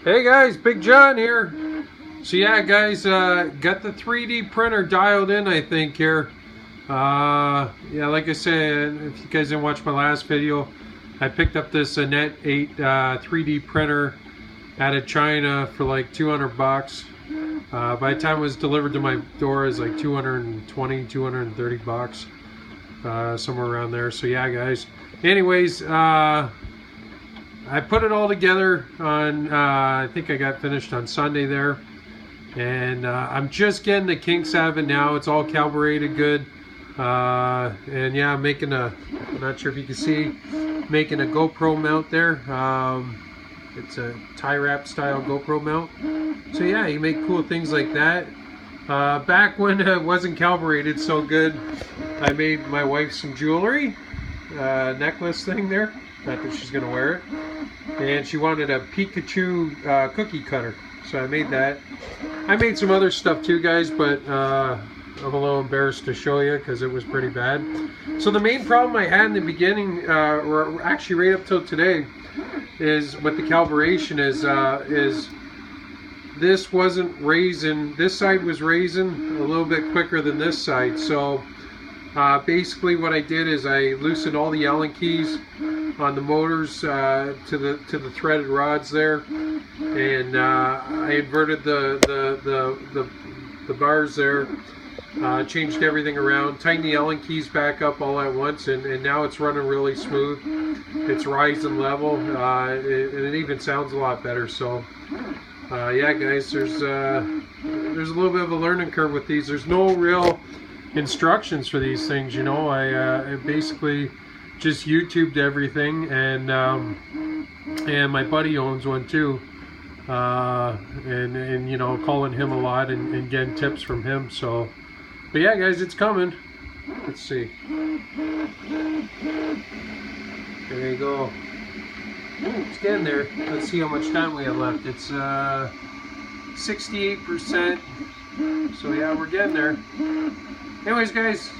Hey guys, Big John here. So yeah guys, got the 3D printer dialed in I think here. Yeah, like I said, if you guys didn't watch my last video, I picked up this Anet 8 3D printer out of China for like 200 bucks. By the time it was delivered to my door, it was like 220, 230 bucks. Somewhere around there. So yeah guys. Anyways, I put it all together on, I think I got finished on Sunday there. And I'm just getting the kinks out of it now. It's all calibrated good. And yeah, I'm making a, I'm not sure if you can see, making a GoPro mount there. It's a tie wrap style GoPro mount. So yeah, you make cool things like that. Back when it wasn't calibrated so good, I made my wife some jewelry, necklace thing there. Not that she's gonna wear it. And she wanted a Pikachu cookie cutter, so I made that. I made some other stuff too, guys, but I'm a little embarrassed to show you because it was pretty bad. So the main problem I had in the beginning, or actually right up till today, is with the calibration is this wasn't raising. This side was raising a little bit quicker than this side. So basically, what I did is I loosened all the Allen keys on the motors to the threaded rods there, and I inverted the bars there, changed everything around, tightened the Allen keys back up all at once, and now it's running really smooth. It's rising level, and it even sounds a lot better. So yeah guys, there's a little bit of a learning curve with these. There's no real instructions for these things, you know. I basically just YouTubed everything, and my buddy owns one too, and you know, calling him a lot and getting tips from him. So, but yeah guys, it's coming. Let's see. There you go. It's getting there. Let's see how much time we have left. It's 68%. So yeah, we're getting there. Anyways guys,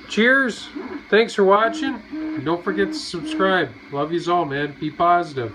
cheers. Thanks for watching. And don't forget to subscribe. Love yous all, man. Be positive.